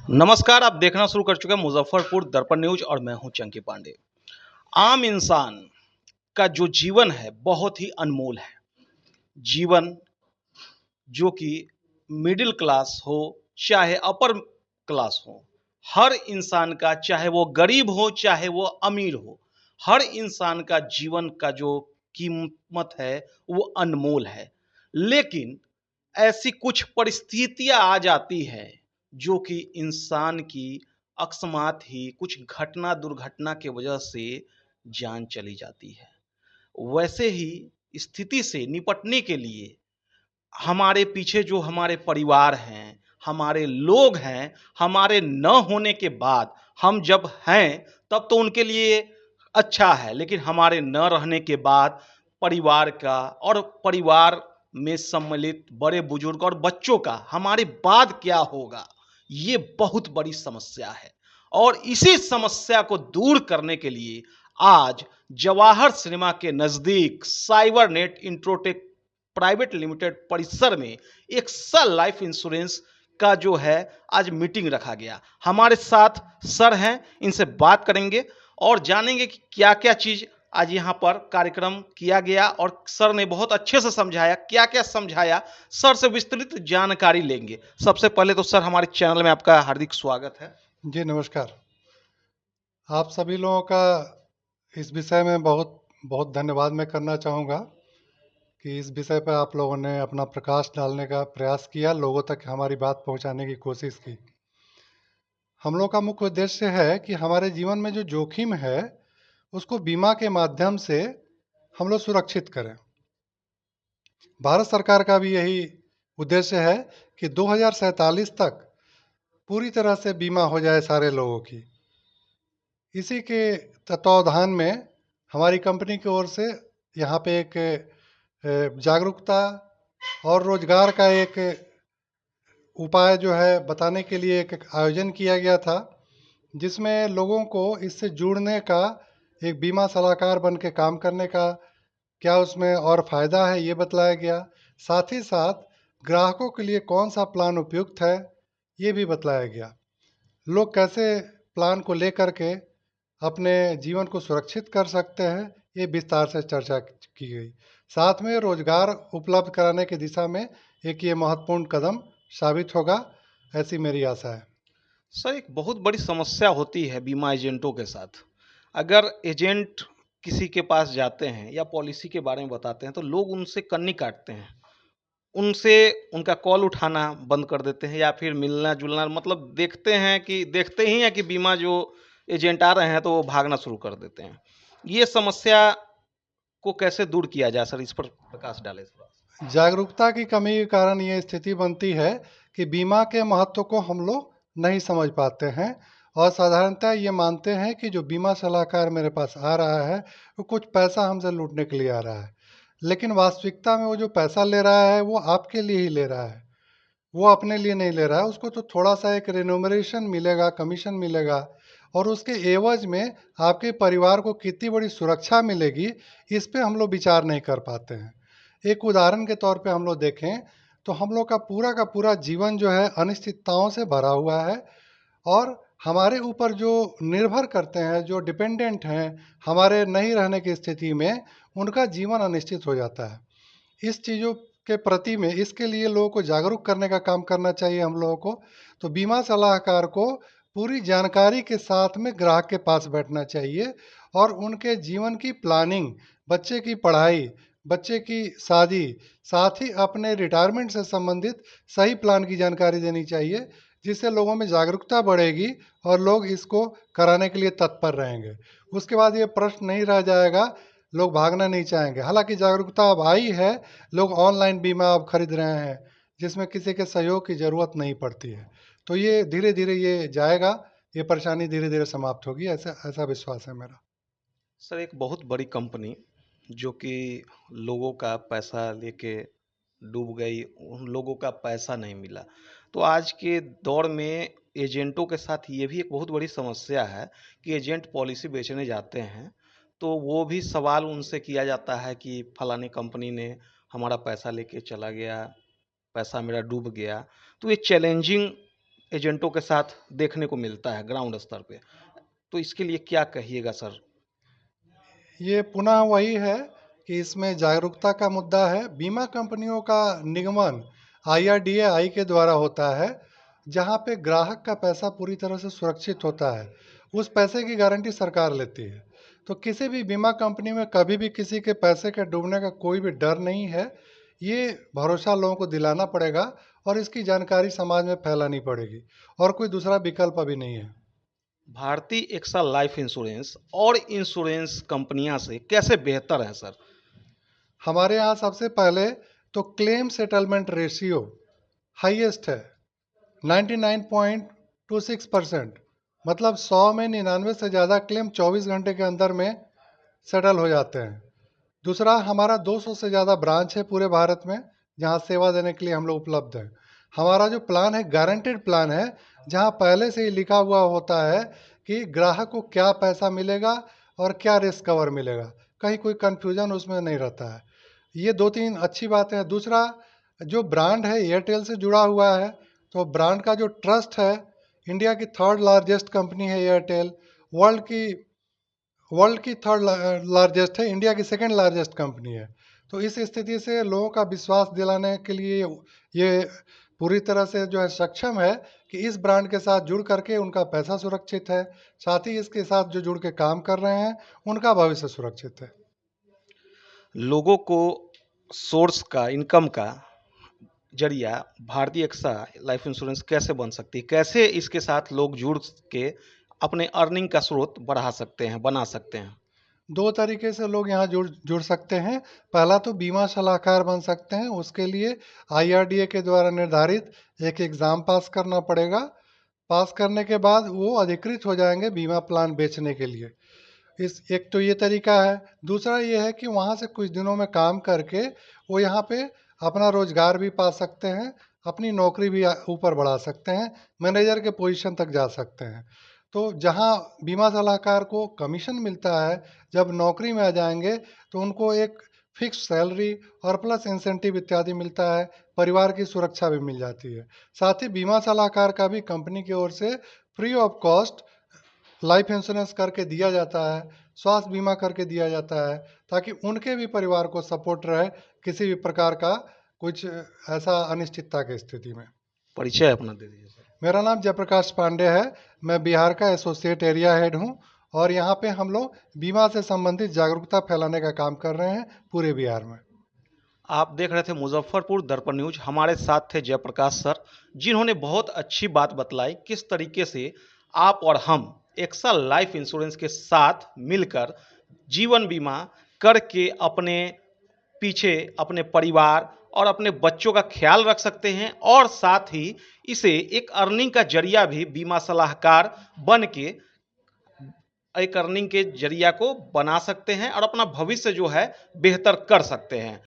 नमस्कार, आप देखना शुरू कर चुके हैं मुजफ्फरपुर दर्पण न्यूज और मैं हूं चंकी पांडे। आम इंसान का जो जीवन है बहुत ही अनमोल है। जीवन जो कि मिडिल क्लास हो चाहे अपर क्लास हो, हर इंसान का, चाहे वो गरीब हो चाहे वो अमीर हो, हर इंसान का जीवन का जो कीमत है वो अनमोल है। लेकिन ऐसी कुछ परिस्थितियां आ जाती है जो कि इंसान की अकस्मात ही कुछ घटना दुर्घटना के वजह से जान चली जाती है। वैसे ही स्थिति से निपटने के लिए हमारे पीछे जो हमारे परिवार हैं, हमारे लोग हैं, हमारे न होने के बाद हम जब हैं तब तो उनके लिए अच्छा है, लेकिन हमारे न रहने के बाद परिवार का और परिवार में सम्मिलित बड़े बुजुर्ग और बच्चों का हमारे बाद क्या होगा, ये बहुत बड़ी समस्या है। और इसी समस्या को दूर करने के लिए आज जवाहर सिनेमा के नज़दीक साइबर नेट इंट्रोटेक प्राइवेट लिमिटेड परिसर में एक सल लाइफ इंश्योरेंस का जो है आज मीटिंग रखा गया। हमारे साथ सर हैं, इनसे बात करेंगे और जानेंगे कि क्या क्या चीज आज यहाँ पर कार्यक्रम किया गया और सर ने बहुत अच्छे से समझाया, क्या क्या समझाया, सर से विस्तृत जानकारी लेंगे। सबसे पहले तो सर हमारे चैनल में आपका हार्दिक स्वागत है। जी नमस्कार। आप सभी लोगों का इस विषय में बहुत बहुत धन्यवाद मैं करना चाहूँगा कि इस विषय पर आप लोगों ने अपना प्रकाश डालने का प्रयास किया, लोगों तक हमारी बात पहुंचाने की कोशिश की। हम लोग का मुख्य उद्देश्य है कि हमारे जीवन में जो जोखिम है उसको बीमा के माध्यम से हम लोग सुरक्षित करें। भारत सरकार का भी यही उद्देश्य है कि 2047 तक पूरी तरह से बीमा हो जाए सारे लोगों की। इसी के तत्वावधान में हमारी कंपनी की ओर से यहाँ पे एक जागरूकता और रोजगार का एक उपाय जो है बताने के लिए एक आयोजन किया गया था, जिसमें लोगों को इससे जुड़ने का, एक बीमा सलाहकार बन के काम करने का क्या उसमें और फ़ायदा है ये बतलाया गया। साथ ही साथ ग्राहकों के लिए कौन सा प्लान उपयुक्त है ये भी बतलाया गया। लोग कैसे प्लान को लेकर के अपने जीवन को सुरक्षित कर सकते हैं ये विस्तार से चर्चा की गई। साथ में रोजगार उपलब्ध कराने की दिशा में एक ये महत्वपूर्ण कदम साबित होगा, ऐसी मेरी आशा है। सर एक बहुत बड़ी समस्या होती है बीमा एजेंटों के साथ। अगर एजेंट किसी के पास जाते हैं या पॉलिसी के बारे में बताते हैं तो लोग उनसे कन्नी काटते हैं, उनसे उनका कॉल उठाना बंद कर देते हैं या फिर मिलना-जुलना, मतलब देखते ही हैं कि बीमा जो एजेंट आ रहे हैं तो वो भागना शुरू कर देते हैं। ये समस्या को कैसे दूर किया जाए सर, इस पर प्रकाश डालें थोड़ा। जागरूकता की कमी के कारण ये स्थिति बनती है कि बीमा के महत्व को हम लोग नहीं समझ पाते हैं और साधारणतः ये मानते हैं कि जो बीमा सलाहकार मेरे पास आ रहा है वो कुछ पैसा हमसे लूटने के लिए आ रहा है। लेकिन वास्तविकता में वो जो पैसा ले रहा है वो आपके लिए ही ले रहा है, वो अपने लिए नहीं ले रहा है। उसको तो थोड़ा-सा एक रेम्युनरेशन मिलेगा, कमीशन मिलेगा और उसके एवज़ में आपके परिवार को कितनी बड़ी सुरक्षा मिलेगी, इस पे हम लोग विचार नहीं कर पाते हैं। एक उदाहरण के तौर पे हम लोग देखें, तो हम लोग का पूरा जीवन जो है अनिश्चितताओं से भरा हुआ है और हमारे ऊपर जो निर्भर करते हैं, जो डिपेंडेंट हैं, हमारे नहीं रहने की स्थिति में, उनका जीवन अनिश्चित हो जाता है। इस चीज़ों के प्रति में इसके लिए लोगों को जागरूक करने का काम करना चाहिए हम लोगों को। तो बीमा सलाहकार को पूरी जानकारी के साथ में ग्राहक के पास बैठना चाहिए और उनके जीवन की प्लानिंग, बच्चे की पढ़ाई, बच्चे की शादी, साथ ही अपने रिटायरमेंट से संबंधित सही प्लान की जानकारी देनी चाहिए, जिससे लोगों में जागरूकता बढ़ेगी और लोग इसको कराने के लिए तत्पर रहेंगे। उसके बाद ये प्रश्न नहीं रह जाएगा, लोग भागना नहीं चाहेंगे। हालाँकि जागरूकता अब आई है, लोग ऑनलाइन बीमा अब खरीद रहे हैं, जिसमें किसी के सहयोग की ज़रूरत नहीं पड़ती है। तो ये धीरे-धीरे ये जाएगा, ये परेशानी धीरे-धीरे समाप्त होगी, ऐसा ऐसा विश्वास है मेरा। सर एक बहुत बड़ी कंपनी जो कि लोगों का पैसा लेके डूब गई, उन लोगों का पैसा नहीं मिला। तो आज के दौर में एजेंटों के साथ ये भी एक बहुत बड़ी समस्या है कि एजेंट पॉलिसी बेचने जाते हैं, तो वो भी सवाल उनसे किया जाता है कि फलानी कंपनी ने हमारा पैसा लेके चला गया, पैसा मेरा डूब गया। तो ये चैलेंजिंग एजेंटों के साथ देखने को मिलता है ग्राउंड स्तर पे। तो इसके लिए क्या कहिएगा सर? ये पुनः वही है कि इसमें जागरूकता का मुद्दा है। बीमा कंपनियों का निगमन IRDAI के द्वारा होता है, जहाँ पे ग्राहक का पैसा पूरी तरह से सुरक्षित होता है। उस पैसे की गारंटी सरकार लेती है। तो किसी भी बीमा कंपनी में कभी भी किसी के पैसे के डूबने का कोई भी डर नहीं है। ये भरोसा लोगों को दिलाना पड़ेगा और इसकी जानकारी समाज में फैलानी पड़ेगी, और कोई दूसरा विकल्प अभी नहीं है। भारतीय एक्सा लाइफ इंश्योरेंस और इंश्योरेंस कंपनियां से कैसे बेहतर है सर? हमारे यहाँ सबसे पहले तो क्लेम सेटलमेंट रेशियो हाईएस्ट है, 99.26%। मतलब 100 में 99 से ज़्यादा क्लेम 24 घंटे के अंदर में सेटल हो जाते हैं। दूसरा, हमारा 200 से ज़्यादा ब्रांच है पूरे भारत में, जहाँ सेवा देने के लिए हम लोग उपलब्ध हैं। हमारा जो प्लान है गारंटेड प्लान है, जहाँ पहले से ही लिखा हुआ होता है कि ग्राहक को क्या पैसा मिलेगा और क्या रिस्क कवर मिलेगा। कहीं कोई कन्फ्यूजन उसमें नहीं रहता है। ये 2-3 अच्छी बातें हैं। दूसरा, जो ब्रांड है एयरटेल से जुड़ा हुआ है, तो ब्रांड का जो ट्रस्ट है, इंडिया की थर्ड लार्जेस्ट कंपनी है एयरटेल, वर्ल्ड की वर्ल्ड की थर्ड लार्जेस्ट है, इंडिया की सेकंड लार्जेस्ट कंपनी है। तो इस स्थिति से लोगों का विश्वास दिलाने के लिए ये पूरी तरह से जो है सक्षम है कि इस ब्रांड के साथ जुड़ करके उनका पैसा सुरक्षित है, साथ ही इसके साथ जो जुड़ के काम कर रहे हैं उनका भविष्य सुरक्षित है। लोगों को सोर्स का, इनकम का जरिया भारतीय एक्सा लाइफ इंश्योरेंस कैसे बन सकती है? कैसे इसके साथ लोग जुड़ के अपने अर्निंग का स्रोत बढ़ा सकते हैं, बना सकते हैं? 2 तरीके से लोग यहाँ जुड़ जुड़ सकते हैं। पहला तो बीमा सलाहकार बन सकते हैं। उसके लिए IRDA के द्वारा निर्धारित एक एग्ज़ाम पास करना पड़ेगा। पास करने के बाद वो अधिकृत हो जाएंगे बीमा प्लान बेचने के लिए। इस एक तो ये तरीका है। दूसरा ये है कि वहाँ से कुछ दिनों में काम करके वो यहाँ पे अपना रोजगार भी पा सकते हैं, अपनी नौकरी भी ऊपर बढ़ा सकते हैं, मैनेजर के पोजीशन तक जा सकते हैं। तो जहाँ बीमा सलाहकार को कमीशन मिलता है, जब नौकरी में आ जाएंगे तो उनको एक फिक्स सैलरी और प्लस इंसेंटिव इत्यादि मिलता है, परिवार की सुरक्षा भी मिल जाती है। साथ ही बीमा सलाहकार का भी कंपनी की ओर से free of cost life insurance करके दिया जाता है, स्वास्थ्य बीमा करके दिया जाता है, ताकि उनके भी परिवार को सपोर्ट रहे किसी भी प्रकार का कुछ ऐसा अनिश्चितता की स्थिति में। परिचय अपना दे दीजिए सर। मेरा नाम जयप्रकाश पांडे है। मैं बिहार का एसोसिएट एरिया हेड हूँ, और यहाँ पे हम लोग बीमा से संबंधित जागरूकता फैलाने का काम कर रहे हैं पूरे बिहार में। आप देख रहे थे मुजफ्फरपुर दर्पण न्यूज। हमारे साथ थे जयप्रकाश सर, जिन्होंने बहुत अच्छी बात बतलाई किस तरीके से आप और हम एक्सा लाइफ इंश्योरेंस के साथ मिलकर जीवन बीमा करके अपने पीछे अपने परिवार और अपने बच्चों का ख्याल रख सकते हैं, और साथ ही इसे एक अर्निंग का जरिया भी बीमा सलाहकार बन के एक अर्निंग के जरिया को बना सकते हैं और अपना भविष्य जो है बेहतर कर सकते हैं।